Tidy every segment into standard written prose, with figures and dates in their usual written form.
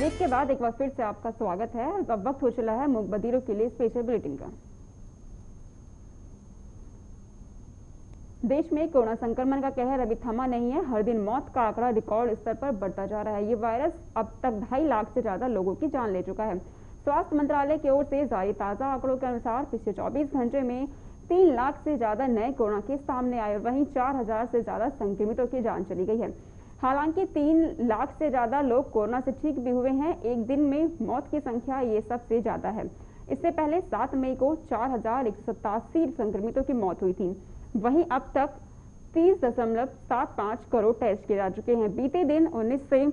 Break के बाद एक बार फिर से आपका स्वागत है। अब वक्त हो चला है मूक बधिरों के लिए स्पेशल बुलेटिन का। देश में कोरोना संक्रमण का कहर अभी थमा नहीं है। हर दिन मौत का आंकड़ा रिकॉर्ड स्तर पर बढ़ता जा रहा है। ये वायरस अब तक 2.5 लाख से ज्यादा लोगों की जान ले चुका है। स्वास्थ्य मंत्रालय की ओर से जारी ताजा आंकड़ों के अनुसार पिछले 24 घंटे में 3 लाख से ज्यादा नए कोरोना केस सामने आए और वहीं 4,000 से ज्यादा संक्रमितों की जान चली गई है। हालांकि 3 लाख से ज्यादा लोग कोरोना से ठीक भी हुए हैं। एक दिन में मौत की संख्या ये सबसे ज्यादा है। इससे पहले 7 मई को 4,187 संक्रमितों की मौत हुई थी। वहीं अब तक 30.75 करोड़ टेस्ट किए जा चुके हैं। बीते दिन 19 से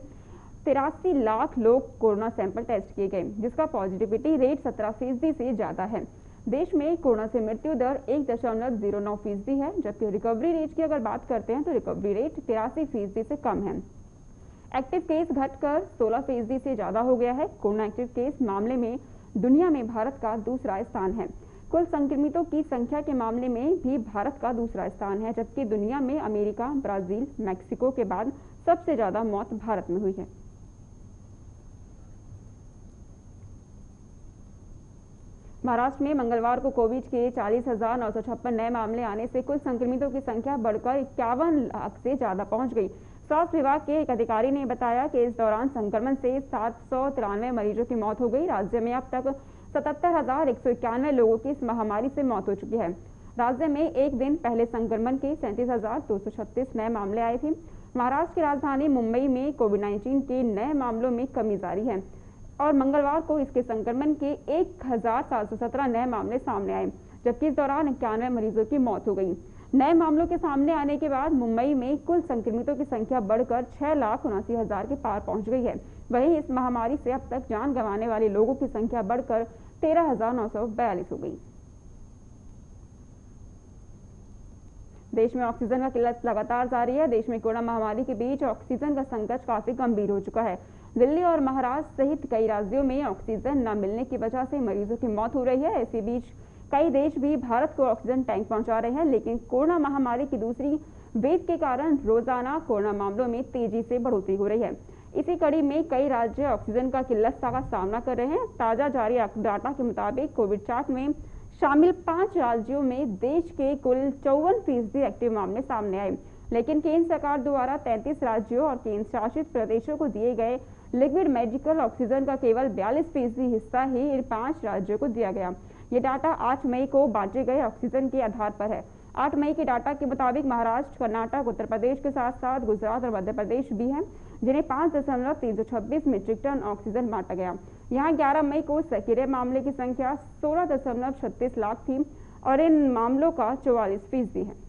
83 लाख लोग कोरोना सैंपल टेस्ट किए गए, जिसका पॉजिटिविटी रेट 17% से ज्यादा है। देश में कोरोना से मृत्यु दर 1.09% है, जबकि रिकवरी रेट की अगर बात करते हैं तो रिकवरी रेट 83% से कम है। एक्टिव केस घटकर 16% से ज्यादा हो गया है। कोरोना एक्टिव केस मामले में दुनिया में भारत का दूसरा स्थान है। कुल संक्रमितों की संख्या के मामले में भी भारत का दूसरा स्थान है, जबकि दुनिया में अमेरिका, ब्राजील, मैक्सिको के बाद सबसे ज्यादा मौत भारत में हुई है। महाराष्ट्र में मंगलवार को कोविड के 40,956 नए मामले आने से कुल संक्रमितों की संख्या बढ़कर 51 लाख से ज्यादा पहुंच गई। स्वास्थ्य विभाग के एक अधिकारी ने बताया कि इस दौरान संक्रमण से 793 मरीजों की मौत हो गई। राज्य में अब तक 77,191 लोगों की इस महामारी से मौत हो चुकी है। राज्य में एक दिन पहले संक्रमण के 37,236 नए मामले आए थे। महाराष्ट्र की राजधानी मुंबई में कोविड-19 के नए मामलों में कमी जारी है और मंगलवार को इसके संक्रमण के 1,717 नए मामले सामने आए, जबकि इस दौरान 91 मरीजों की मौत हो गई। नए मामलों के सामने आने के बाद मुंबई में कुल संक्रमितों की संख्या बढ़कर 6,79,000 के पार पहुंच गई है। वहीं इस महामारी से अब तक जान गंवाने वाले लोगों की संख्या बढ़कर 13,942 हो गई। देश में ऑक्सीजन का किल्लत लगातार जारी है। देश में कोरोना महामारी के बीच ऑक्सीजन का संकट काफी गंभीर हो चुका है। दिल्ली और महाराष्ट्र सहित कई राज्यों में ऑक्सीजन न मिलने की वजह से मरीजों की मौत हो रही है। इसी बीच कई देश भी भारत को ऑक्सीजन टैंक पहुंचा रहे हैं, लेकिन कोरोना महामारी की दूसरी वेव के कारण रोजाना कोरोना मामलों में तेजी से बढ़ोतरी हो रही है। इसी कड़ी में कई राज्य ऑक्सीजन का किल्लत का सामना कर रहे हैं। ताजा जारी डाटा के मुताबिक कोविड चार्ट में शामिल 5 राज्यों में देश के कुल 54% एक्टिव मामले सामने आए, लेकिन केंद्र सरकार द्वारा 33 राज्यों और केंद्र शासित प्रदेशों को दिए गए लिक्विड मेडिकल ऑक्सीजन का केवल 42% हिस्सा ही इन 5 राज्यों को दिया गया। ये डाटा 8 मई को बांटे गए ऑक्सीजन के आधार पर है। 8 मई के डाटा के मुताबिक महाराष्ट्र, कर्नाटक, उत्तर प्रदेश के साथ साथ गुजरात और मध्य प्रदेश भी हैं, जिन्हें 5.326 मीट्रिक टन ऑक्सीजन बांटा गया। यहाँ 11 मई को सक्रिय मामले की संख्या 16.36 लाख थी और इन मामलों का 44% है।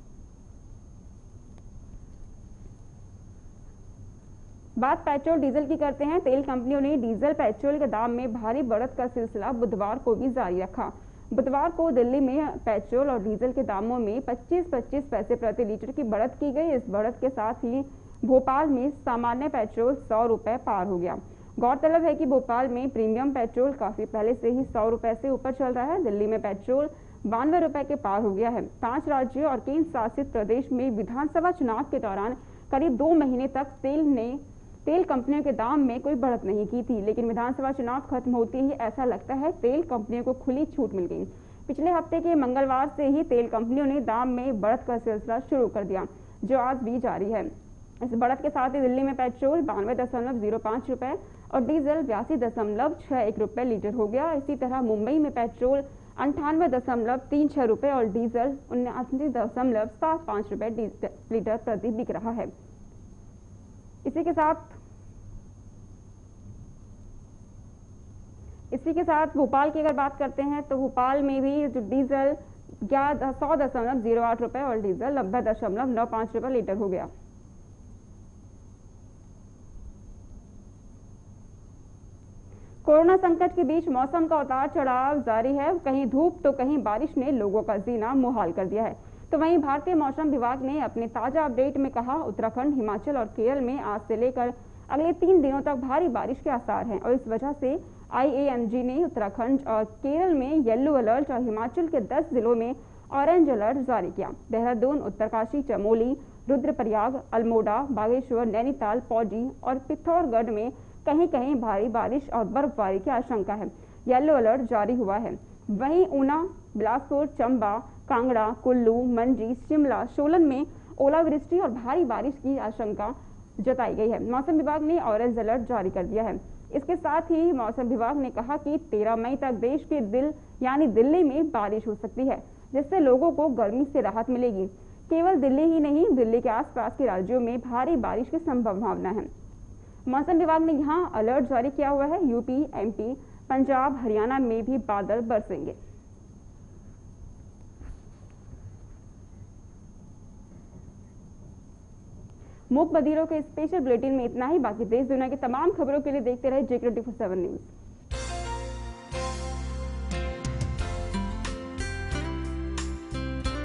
बात पेट्रोल डीजल की करते हैं। तेल कंपनियों ने डीजल पेट्रोल के दाम में भारी बढ़त का सिलसिला बुधवार को भी जारी रखा। बुधवार को दिल्ली में पेट्रोल और डीजल के दामों में 25-25 पैसे प्रति लीटर की बढ़त की गई। इस बढ़त के साथ ही भोपाल में सामान्य पेट्रोल 100 रुपए पार हो गया। गौरतलब है कि भोपाल में प्रीमियम पेट्रोल काफी पहले से ही 100 रुपए से ऊपर चल रहा है। दिल्ली में पेट्रोल 92 रुपए के पार हो गया है। 5 राज्यों और केंद्र शासित प्रदेश में विधानसभा चुनाव के दौरान करीब 2 महीने तक तेल कंपनियों के दाम में कोई बढ़त नहीं की थी, लेकिन विधानसभा चुनाव खत्म होते ही ऐसा लगता है तेल कंपनियों को खुली छूट मिल गई। पिछले हफ्ते के मंगलवार से ही तेल कंपनियों ने दाम में बढ़त का सिलसिला शुरू कर दिया, जो आज भी जारी है। इस बढ़त के साथ ही दिल्ली में पेट्रोल 92.05 रुपए और डीजल 82.61 रुपए लीटर हो गया। इसी तरह मुंबई में पेट्रोल 98.36 रुपए और डीजल 79.75 रुपए लीटर प्रति बिक रहा है। इसी के साथ भोपाल की अगर बात करते हैं तो भोपाल में भी जो डीजल 100.08 रुपए और डीजल 90.95 रुपए लीटर हो गया। कोरोना संकट के बीच मौसम का उतार चढ़ाव जारी है। कहीं धूप तो कहीं बारिश ने लोगों का जीना मुहाल कर दिया है। तो वहीं भारतीय मौसम विभाग ने अपने ताजा अपडेट में कहा, उत्तराखंड, हिमाचल और केरल में आज से लेकर अगले 3 दिनों तक भारी बारिश के आसार हैं और इस वजह से IAMG ने उत्तराखंड और केरल में येलो अलर्ट और हिमाचल के 10 जिलों में ऑरेंज अलर्ट जारी किया। देहरादून, उत्तरकाशी, चमोली, रुद्रप्रयाग, अल्मोड़ा, बागेश्वर, नैनीताल, पौड़ी और पिथौरागढ़ में कहीं कहीं भारी बारिश और बर्फबारी की आशंका है। येलो अलर्ट जारी हुआ है। वहीं ऊना, बिलासपुर, चंबा, कांगड़ा, कुल्लू, मंडी, शिमला, सोलन में ओलावृष्टि और भारी बारिश की आशंका जताई गई है। मौसम विभाग ने ऑरेंज अलर्ट जारी कर दिया है। इसके साथ ही मौसम विभाग ने कहा कि 13 मई तक देश के दिल्ली में बारिश हो सकती है, जिससे लोगों को गर्मी से राहत मिलेगी। केवल दिल्ली ही नहीं, दिल्ली के आसपास के राज्यों में भारी बारिश की संभावना है। मौसम विभाग ने यहां अलर्ट जारी किया हुआ है। यूपी, एमपी, पंजाब, हरियाणा में भी बादल बरसेंगे। मूक बधिरों के स्पेशल बुलेटिन में इतना ही। बाकी देश दुनिया की तमाम खबरों के लिए देखते रहे J24/7 न्यूज।